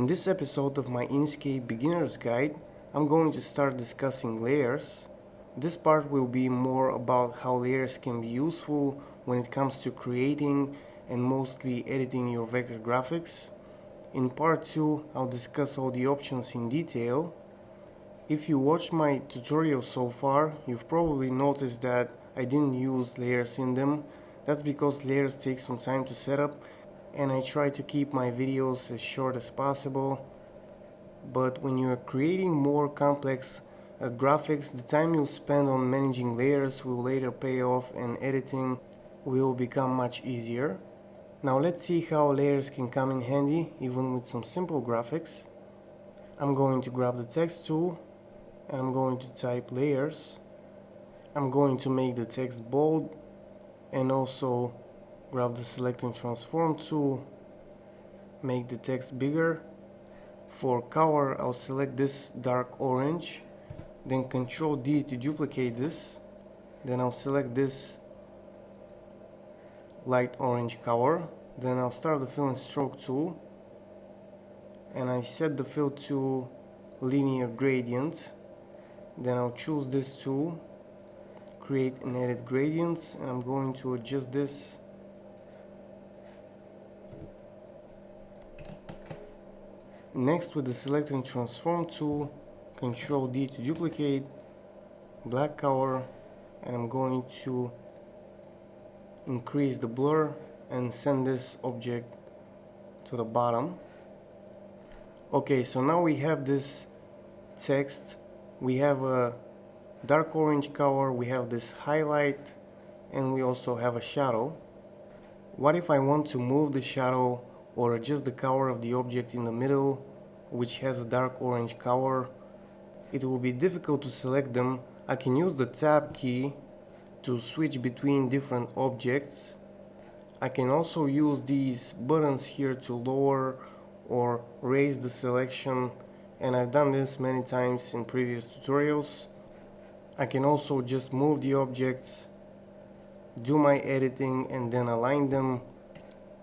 In this episode of my Inkscape Beginner's Guide, I'm going to start discussing layers. This part will be more about how layers can be useful when it comes to creating and mostly editing your vector graphics. In part 2, I'll discuss all the options in detail. If you watched my tutorial so far, you've probably noticed that I didn't use layers in them. That's because layers take some time to set up, and I try to keep my videos as short as possible. But when you are creating more complex graphics, the time you spend on managing layers will later pay off and editing will become much easier. Now let's see how layers can come in handy even with some simple graphics. I'm going to grab the text tool and I'm going to type layers. I'm going to make the text bold and also grab the select and transform tool, make the text bigger. For color, I'll select this dark orange, then Ctrl D to duplicate this, then I'll select this light orange color, then I'll start the fill and stroke tool and I set the fill to linear gradient, then I'll choose this tool, create and edit gradients, and I'm going to adjust this. Next, with the select and transform tool, Ctrl D to duplicate, black color, and I'm going to increase the blur and send this object to the bottom. Okay, so now we have this text, we have a dark orange color, we have this highlight, and we also have a shadow. What if I want to move the shadow or adjust the color of the object in the middle, which has a dark orange color? It will be difficult to select them. I can use the tab key to switch between different objects. I can also use these buttons here to lower or raise the selection, and I've done this many times in previous tutorials. I can also just move the objects, do my editing, and then align them.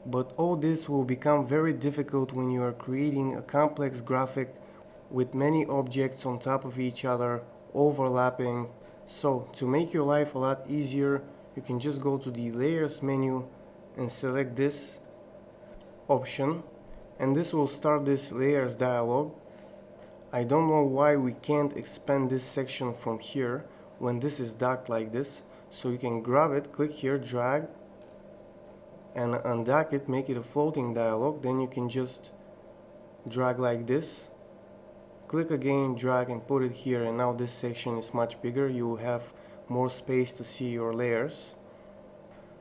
But all this will become very difficult when you are creating a complex graphic with many objects on top of each other, overlapping. So to make your life a lot easier, you can just go to the layers menu and select this option, and this will start this layers dialog. I don't know why we can't expand this section from here when this is docked like this. So you can grab it, click here, drag, and undock it, make it a floating dialog. Then you can just drag like this, click again, drag, and put it here, and now this section is much bigger. You will have more space to see your layers.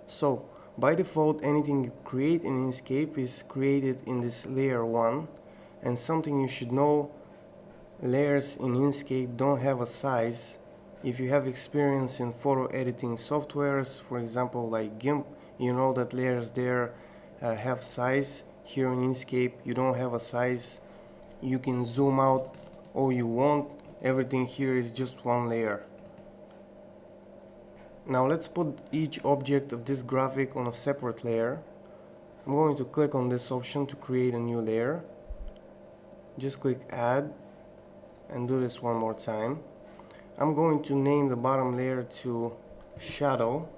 So by default, anything you create in Inkscape is created in this layer 1, and something you should know, layers in Inkscape don't have a size. If you have experience in photo editing softwares, for example like GIMP, you know that layers there have size. Here in Inkscape you don't have a size. You can zoom out all you want. Everything here is just one layer. Now let's put each object of this graphic on a separate layer. I'm going to click on this option to create a new layer. Just click add and do this one more time. I'm going to name the bottom layer to shadow.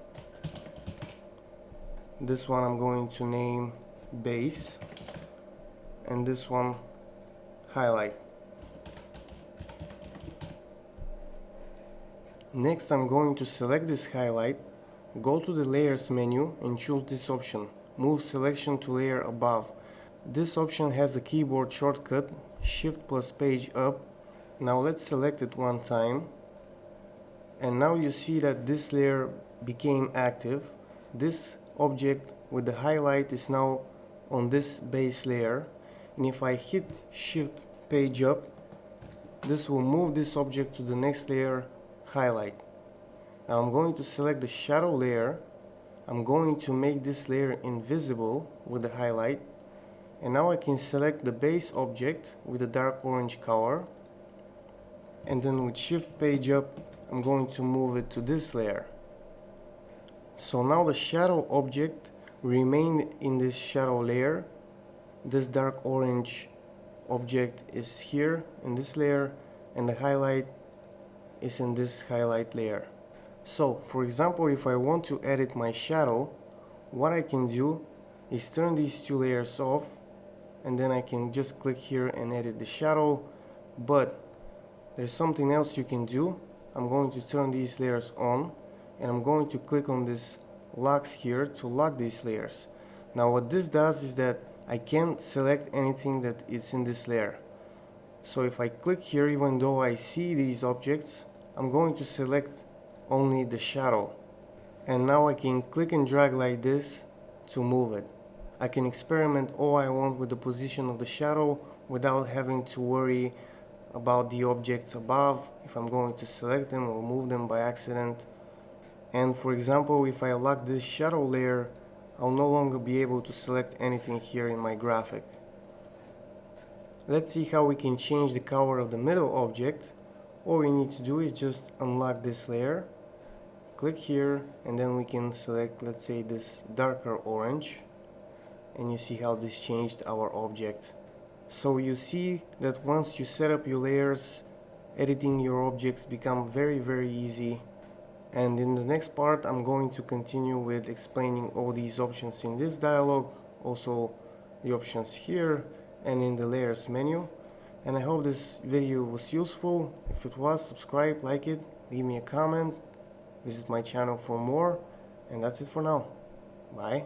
This one I'm going to name base, and this one highlight. Next, I'm going to select this highlight, go to the layers menu and choose this option, move selection to layer above. This option has a keyboard shortcut, shift plus page up. Now let's select it one time, and now you see that this layer became active. This object with the highlight is now on this base layer, and if I hit shift page up, this will move this object to the next layer, highlight. Now I'm going to select the shadow layer. I'm going to make this layer invisible with the highlight, and now I can select the base object with the dark orange color, and then with shift page up I'm going to move it to this layer. So now the shadow object remained in this shadow layer. This dark orange object is here in this layer, and the highlight is in this highlight layer. So for example, if I want to edit my shadow, what I can do is turn these two layers off, and then I can just click here and edit the shadow. But there's something else you can do. I'm going to turn these layers on, and I'm going to click on this locks here to lock these layers. Now what this does is that I can't select anything that is in this layer. So if I click here, even though I see these objects, I'm going to select only the shadow. And now I can click and drag like this to move it. I can experiment all I want with the position of the shadow without having to worry about the objects above, if I'm going to select them or move them by accident. And for example, if I lock this shadow layer, I'll no longer be able to select anything here in my graphic. Let's see how we can change the color of the middle object. All we need to do is just unlock this layer, click here, and then we can select, let's say, this darker orange, and you see how this changed our object. So you see that once you set up your layers, editing your objects become very easy. And in the next part I'm going to continue with explaining all these options in this dialog, also the options here and in the layers menu. And I hope this video was useful. If it was, subscribe, like it, leave me a comment, visit my channel for more, and that's it for now. Bye.